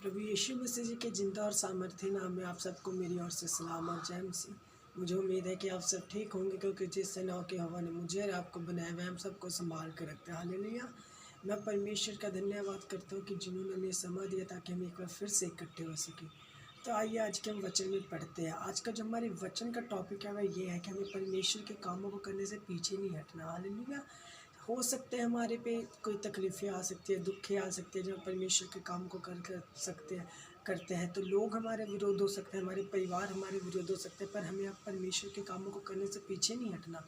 प्रभु यीशु मसीह जी के जिंदा और सामर्थ्य नाम में आप सबको मेरी ओर से सलाम और जय मसीह। मुझे उम्मीद है कि आप सब ठीक होंगे, क्योंकि जिस सेनाओं के हवा ने मुझे और आपको बनाया हुआ हम सबको संभाल कर रखते हैं। हालेलुया। मैं परमेश्वर का धन्यवाद करता हूँ कि जिन्होंने हमें समय दिया ताकि हम एक बार फिर से इकट्ठे हो सके। तो आइए आज के हम वचन में पढ़ते हैं। आज का जो हमारे वचन का टॉपिक है वह ये है कि हमें परमेश्वर के कामों को करने से पीछे नहीं हटना। हालेलुया। हो सकते हैं हमारे पे कोई तकलीफ़ें आ सकती है, दुखें आ सकते हैं, जब परमेश्वर के काम को कर सकते हैं करते हैं तो लोग हमारे विरोध हो सकते हैं, हमारे परिवार हमारे विरोध हो सकते हैं, पर हमें अब परमेश्वर के कामों को करने से पीछे नहीं हटना।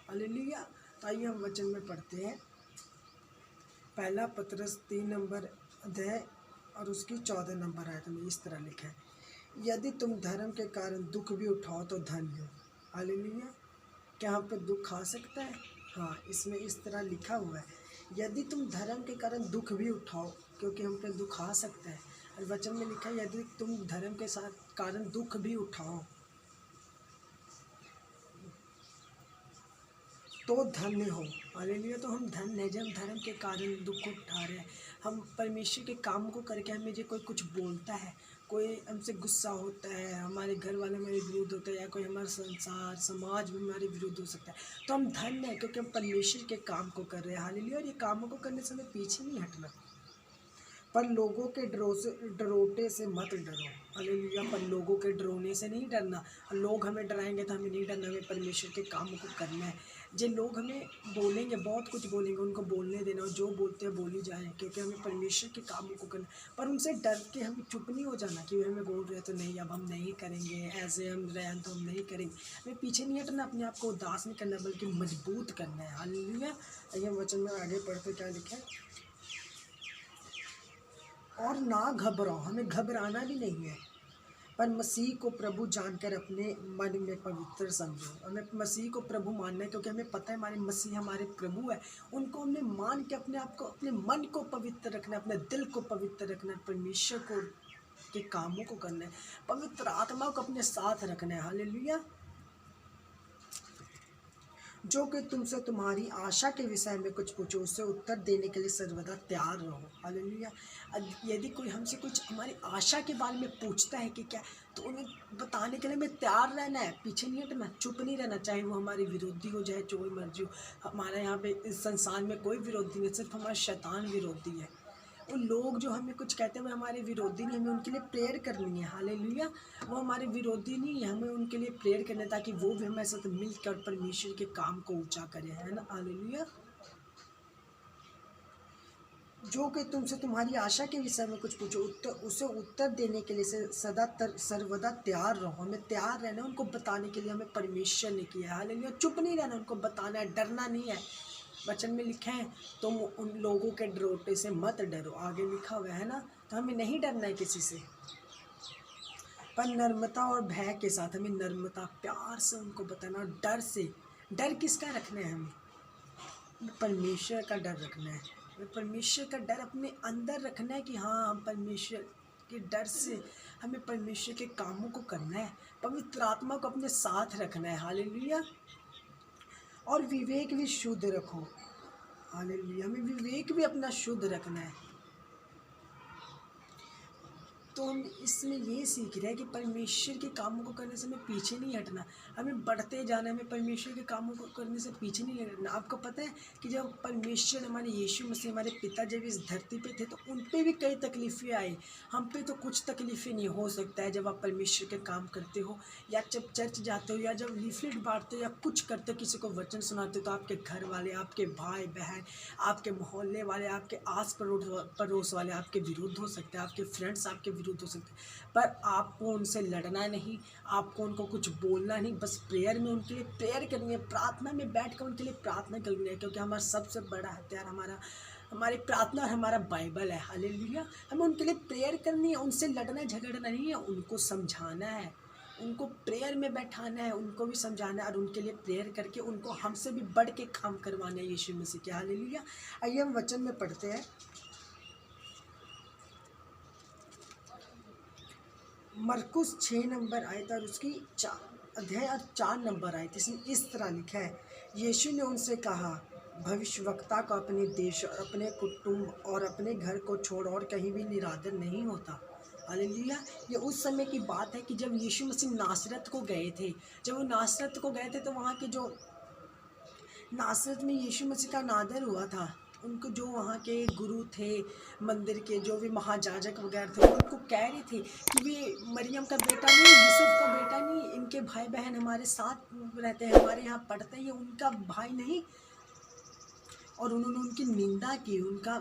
हालेलुया। तो आइए हम वचन में पढ़ते हैं। पहला पतरस 3 नंबर अध्याय और उसकी 14 नंबर आयत में इस तरह लिखा है, यदि तुम धर्म के कारण दुख भी उठाओ तो धन्य हो। हालेलुया। क्या हम पे दुख आ सकता है? हाँ, इसमें इस तरह लिखा हुआ है, यदि तुम धर्म के कारण दुख भी उठाओ, क्योंकि हम पे दुख आ सकता है। और वचन में लिखा है, यदि तुम धर्म के साथ कारण दुख भी उठाओ तो धन्य हो। हालेलुया। तो हम धन्य हैं जब धर्म के कारण दुख उठा रहे हैं। हम परमेश्वर के काम को करके हमें जो कोई कुछ बोलता है, कोई हमसे गुस्सा होता है, हमारे घर वाले हमारे विरुद्ध होते हैं, या कोई हमारा संसार समाज में हमारे विरुद्ध हो सकता है, तो हम धन्य हैं क्योंकि हम परमेश्वर के काम को कर रहे हैं। हालेलुया। और ये कामों को करने से हमें पीछे नहीं हटना। पर लोगों के डरोटे से मत डरो। हालेलुया। पर लोगों के डरोने से नहीं डरना। लोग हमें डराएंगे तो हमें नहीं डरना, हमें परमेश्वर के कामों को करना है। जो लोग हमें बोलेंगे, बहुत कुछ बोलेंगे, उनको बोलने देना, और जो बोलते हैं बोली जाए, क्योंकि हमें परमेश्वर के कामों को करना। पर उनसे डर के हमें चुप नहीं हो जाना कि वे हमें बोल रहे तो नहीं, अब हम नहीं करेंगे, ऐसे हम रहें तो हम नहीं करेंगे। हमें पीछे नहीं हटना, अपने आप को उदास नहीं करना, बल्कि मजबूत करना है। हालेलुया। ये वचन में आगे पढ़ते क्या लिखा है, और ना घबराओ। हमें घबराना भी नहीं है, पर मसीह को प्रभु जानकर अपने मन में पवित्र समझो। हमें मसीह को प्रभु मानना है, क्योंकि हमें पता है हमारे मसीह हमारे प्रभु है। उनको हमने मान के अपने आप को, अपने मन को पवित्र रखना है, अपने दिल को पवित्र रखना है, परमेश्वर को के कामों को करना है, पवित्र आत्मा को अपने साथ रखना है। हालेलुया। जो कि तुमसे तुम्हारी आशा के विषय में कुछ पूछो, उससे उत्तर देने के लिए सर्वदा तैयार रहो। हालेलुया। यदि कोई हमसे कुछ हमारी आशा के बारे में पूछता है कि क्या, तो उन्हें बताने के लिए हमें तैयार रहना है, पीछे नहीं हटना, चुप नहीं रहना, चाहे वो हमारे विरोधी हो, चाहे जो मर्जी हो। हमारे यहाँ पे इस संसार में कोई विरोधी नहीं, सिर्फ हमारा शैतान विरोधी है। वो लोग जो हमें कुछ कहते हैं वो हमारे विरोधी नहीं, हमें उनके लिए प्रेयर करनी है। हालेलुया। वो हमारे विरोधी नहीं है, हमें उनके लिए प्रेयर करना है, ताकि वो भी हमारे साथ मिलकर परमेश्वर के काम को ऊंचा करे, है ना। हालेलुया। जो कि तुमसे तुम्हारी आशा के विषय में कुछ पूछो, उसे उत्तर देने के लिए सर्वदा तैयार रहो। हमें तैयार रहना है, उनको बताने के लिए हमें परमेश्वर ने किया है। हालेलुया। चुप नहीं रहना, उनको बताना है, डरना नहीं है। वचन में लिखा है, तुम उन लोगों के डरोटे से मत डरो, आगे लिखा हुआ है ना। तो हमें नहीं डरना है किसी से, पर नम्रता और भय के साथ हमें नम्रता प्यार से उनको बताना, और डर से। डर किसका रखना है? हमें परमेश्वर का डर रखना है। हमें परमेश्वर का डर अपने अंदर रखना है कि हाँ, हम परमेश्वर के डर से हमें परमेश्वर के कामों को करना है, पवित्र आत्मा को अपने साथ रखना है। हालेलुया। और विवेक भी शुद्ध रखो। हालेलुया। हमें विवेक भी अपना शुद्ध रखना है। तो हम इसमें ये सीख रहे हैं कि परमेश्वर के कामों को करने से हमें पीछे नहीं हटना, हमें बढ़ते जाना है, हमें परमेश्वर के कामों को करने से पीछे नहीं हटना। आपको पता है कि जब परमेश्वर हमारे यीशु मसीह हमारे पिता जब इस धरती पे थे, तो उन पे भी कई तकलीफ़ें आई। हम पे तो कुछ तकलीफ़ें नहीं हो सकता है जब आप परमेश्वर के काम करते हो, या जब चर्च जाते हो, या जब लीफलेट बांटते हो, या कुछ करते हो, किसी को वचन सुनाते हो, तो आपके घर वाले, आपके भाई बहन, आपके मोहल्ले वाले, आपके आस पड़ोस वाले आपके विरुद्ध हो सकते हैं, आपके फ्रेंड्स आपके विरुद्ध हो सकते हैं, पर आपको उनसे लड़ना नहीं, आपको उनको कुछ बोलना नहीं, बस प्रेयर में उनके लिए प्रेयर करनी है, प्रार्थना में बैठकर उनके लिए प्रार्थना करनी है, क्योंकि हमारा सबसे बड़ा हथियार हमारी प्रार्थना और हमारा बाइबल है। हालेलुया। हमें उनके लिए प्रेयर करनी है, उनसे लड़ना झगड़ना नहीं है, उनको समझाना है, उनको प्रेयर में बैठाना है, उनको भी समझाना है, और उनके लिए प्रेयर करके उनको हमसे भी बढ़ के काम करवाना है यीशु मसीह के। हालेलुया। आइए हम वचन में पढ़ते हैं। मरकुस 6 नंबर आयत और उसकी अध्याय और 4 नंबर आयत, इसमें इस तरह लिखा है, यीशु ने उनसे कहा, भविष्यवक्ता को अपने देश और अपने कुटुंब और अपने घर को छोड़ और कहीं भी निरादर नहीं होता। हालेलुया। ये उस समय की बात है कि जब यीशु मसीह नासरत को गए थे। जब वो नासरत को गए थे तो वहाँ के जो नासरत में यीशु मसीह का अनादर हुआ था। उनको जो वहाँ के गुरु थे, मंदिर के जो भी महायाजक वगैरह थे, वो उनको कह रहे थे कि वे मरियम का बेटा नहीं, यूसुफ का बेटा नहीं, इनके भाई बहन हमारे साथ रहते हैं, हमारे यहाँ पढ़ते हैं, ये उनका भाई नहीं। और उन्होंने उनकी निंदा की, उनका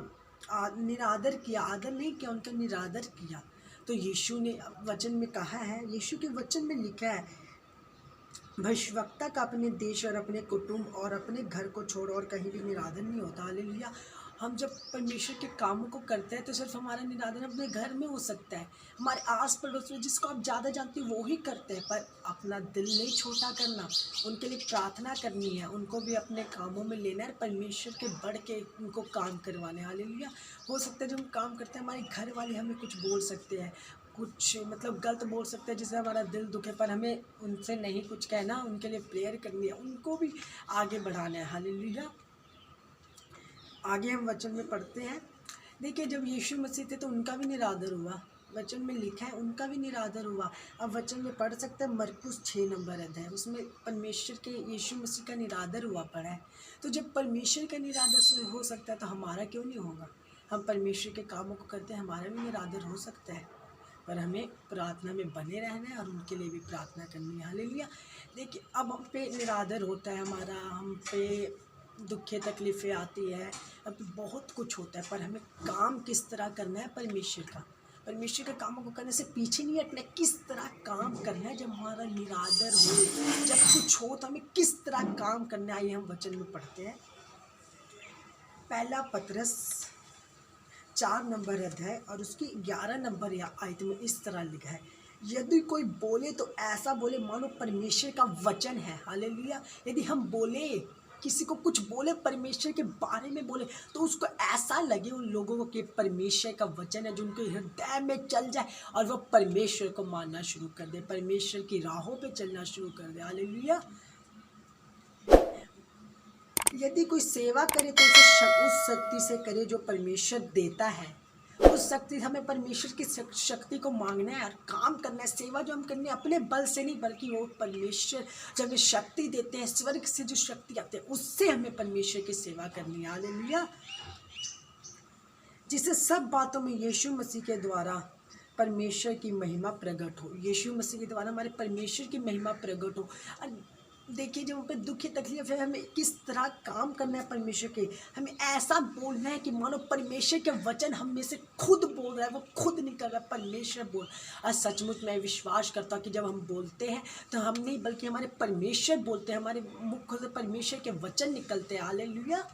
निरादर किया, आदर नहीं किया, उनका निरादर किया। तो यीशु ने वचन में कहा है, यीशु के वचन में लिखा है, भविष्यवक्ता का अपने देश और अपने कुटुंब और अपने घर को छोड़ और कहीं भी निरादर नहीं होता। हालेलुया। हम जब परमेश्वर के कामों को करते हैं तो सिर्फ हमारा निरादर अपने घर में हो सकता है, हमारे आस पड़ोस में जिसको आप ज़्यादा जानते हो वो ही करते हैं। पर अपना दिल नहीं छोटा करना, उनके लिए प्रार्थना करनी है, उनको भी अपने कामों में लेना है, परमेश्वर के बढ़ के उनको काम करवाने। हालेलुया। हो सकता है जब हम काम करते हैं हमारे घर वाले हमें कुछ बोल सकते हैं, कुछ मतलब गलत बोल सकते हैं जिससे हमारा दिल दुखे, पर हमें उनसे नहीं कुछ कहना, उनके लिए प्रेयर करनी है, उनको भी आगे बढ़ाना है। हालेलुया। आगे हम वचन में पढ़ते हैं। देखिए जब यीशु मसीह थे तो उनका भी निरादर हुआ, वचन में लिखा है उनका भी निरादर हुआ। अब वचन में पढ़ सकते हैं मरकुस 6 नंबर अध्याय, उसमें परमेश्वर के यीशु मसीह का निरादर हुआ पड़ा है। तो जब परमेश्वर का निरादर हो सकता है तो हमारा क्यों नहीं होगा? हम परमेश्वर के कामों को करते हैं, हमारा भी निरादर हो सकता है, पर हमें प्रार्थना में बने रहना है और उनके लिए भी प्रार्थना करनी है। हालेलुया। देखिए अब हम पे निरादर होता है हमारा, हम पे दुखे तकलीफ़ें आती है, अब बहुत कुछ होता है, पर हमें काम किस तरह करना है परमेश्वर का, परमेश्वर के कामों को करने से पीछे नहीं हटना है। किस तरह काम करना है, जब हमारा निरादर हो, जब कुछ हो तो हमें किस तरह काम करना है, ये हम वचन में पढ़ते हैं। पहला पतरस 4 नंबर अध्याय और उसकी 11 नंबर या आयत में इस तरह लिखा है, यदि कोई बोले तो ऐसा बोले मानो परमेश्वर का वचन है। हालेलुया। यदि हम बोले, किसी को कुछ बोले, परमेश्वर के बारे में बोले, तो उसको ऐसा लगे उन लोगों को कि परमेश्वर का वचन है, जो उनके हृदय में चल जाए और वह परमेश्वर को मानना शुरू कर दे, परमेश्वर की राहों पे चलना शुरू कर दे। हालेलुया। यदि कोई सेवा करे तो उसे उस शक्ति से करे जो परमेश्वर देता है। उस शक्ति, हमें परमेश्वर की शक्ति को मांगना है और काम करना है। सेवा जो हम करनी है अपने बल से नहीं, बल्कि वो परमेश्वर जब हमें शक्ति देते हैं, स्वर्ग से जो शक्ति आती है उससे हमें परमेश्वर की सेवा करनी है। हालेलुया। जिससे सब बातों में यीशु मसीह के द्वारा परमेश्वर की महिमा प्रकट हो। यीशु मसीह के द्वारा हमारे परमेश्वर की महिमा प्रकट हो। देखिए जब हम पे दुखी तकलीफ है, हमें किस तरह काम करना है परमेश्वर के, हमें ऐसा बोलना है कि मानो परमेश्वर के वचन हम में से खुद बोल रहा है, वो खुद निकल रहा है, परमेश्वर बोल। और सचमुच मैं विश्वास करता हूँ कि जब हम बोलते हैं तो हम नहीं बल्कि हमारे परमेश्वर बोलते हैं, हमारे मुख से परमेश्वर के वचन निकलते हैं। हालेलुया।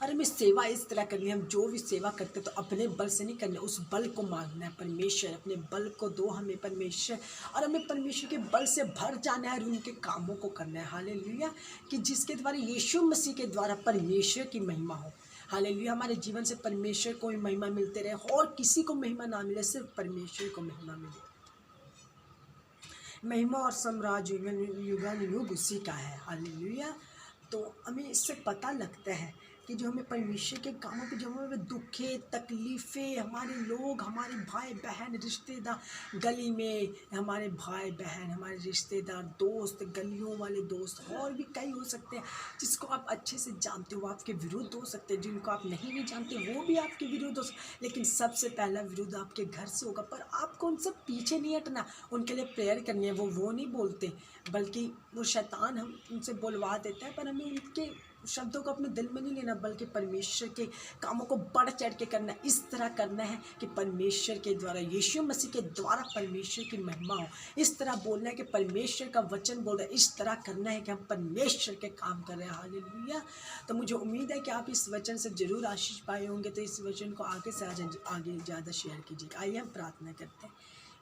और हमें सेवा इस तरह करनी है, हम जो भी सेवा करते हैं तो अपने बल से नहीं करना, उस बल को मांगना है, परमेश्वर अपने बल को दो हमें परमेश्वर, और हमें परमेश्वर के बल से भर जाना है और उनके कामों को करना है। हालेलुया। कि जिसके द्वारा यीशु मसीह के द्वारा परमेश्वर की महिमा हो। हालेलुया। हमारे जीवन से परमेश्वर को ही महिमा मिलते रहे और किसी को महिमा ना मिले, सिर्फ परमेश्वर को महिमा मिले। महिमा और साम्राज्य युगानुयुग उसी का है। हालेलुया। तो हमें इससे पता लगता है कि जो हमें परमेश्वर के कामों पे, जो हमें दुखे तकलीफ़ें, हमारे लोग, हमारे भाई बहन रिश्तेदार, गली में हमारे भाई बहन, हमारे रिश्तेदार, दोस्त, गलियों वाले दोस्त, और भी कई हो सकते हैं जिसको आप अच्छे से जानते हो, वो आपके विरुद्ध हो सकते हैं, जिनको आप नहीं भी जानते वो भी आपके विरुद्ध हो सकते, लेकिन सबसे पहला विरुद्ध आपके घर से होगा। पर आपको उनसे पीछे नहीं हटना, उनके लिए प्रेयर करनी है। वो नहीं बोलते, बल्कि वो शैतान हम उनसे बुलवा देता है, पर हमें उनके शब्दों को अपने दिल में नहीं लेना, बल्कि परमेश्वर के कामों को बढ़ चढ़ के करना है। इस तरह करना है कि परमेश्वर के द्वारा, यीशु मसीह के द्वारा परमेश्वर की महिमा हो। इस तरह बोलना है कि परमेश्वर का वचन बोल रहा है, इस तरह करना है कि हम परमेश्वर के काम कर रहे हैं। हालेलुया। तो मुझे उम्मीद है कि आप इस वचन से जरूर आशीष पाए होंगे, तो इस वचन को आगे से आगे ज़्यादा शेयर कीजिए। आइए हम प्रार्थना करते हैं।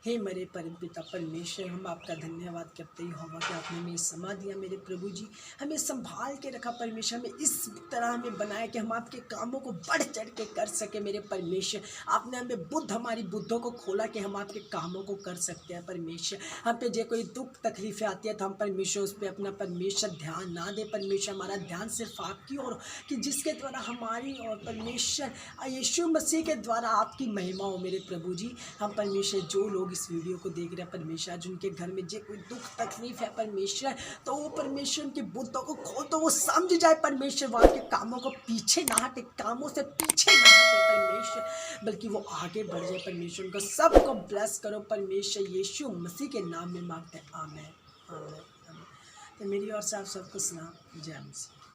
हे मेरे परमपिता परमेश्वर, हम आपका धन्यवाद करते ही होगा कि आपने हमें समा दिया मेरे प्रभु जी, हमें संभाल के रखा परमेश्वर, हमें इस तरह हमें बनाया कि हम आपके कामों को बढ़ चढ़ के कर सके मेरे परमेश्वर। आपने हमें हमारी बुद्धों को खोला कि हम आपके कामों को कर सकते हैं परमेश्वर। हम पे जो कोई दुख तकलीफें आती है तो हम परमेश्वर उस पर अपना परमेश्वर ध्यान ना दे परमेश्वर, हमारा ध्यान सिर्फ आपकी ओर, कि जिसके द्वारा हमारी और परमेश्वर यीशु मसीह के द्वारा आपकी महिमा हो मेरे प्रभु जी। हम परमेश्वर जो लोग इस वीडियो को देख रहे हैं परमेश्वर, जिनके घर में जो कोई दुख तकलीफ है परमेश्वर, तो वो परमेश्वर उनकी बुद्धों को खोल, तो वो समझ जाए परमेश्वर, वहाँ के कामों को पीछे ना हटे, कामों से पीछे ना हटे परमेश्वर, बल्कि वो आगे बढ़ जाए परमेश्वर। उनको सबको ब्लेस करो परमेश्वर, यीशु मसीह के नाम में मांगते हैं, आमीन आमीन आमीन। तो मेरी ओर से आप सबको सलाम, जय मसीह।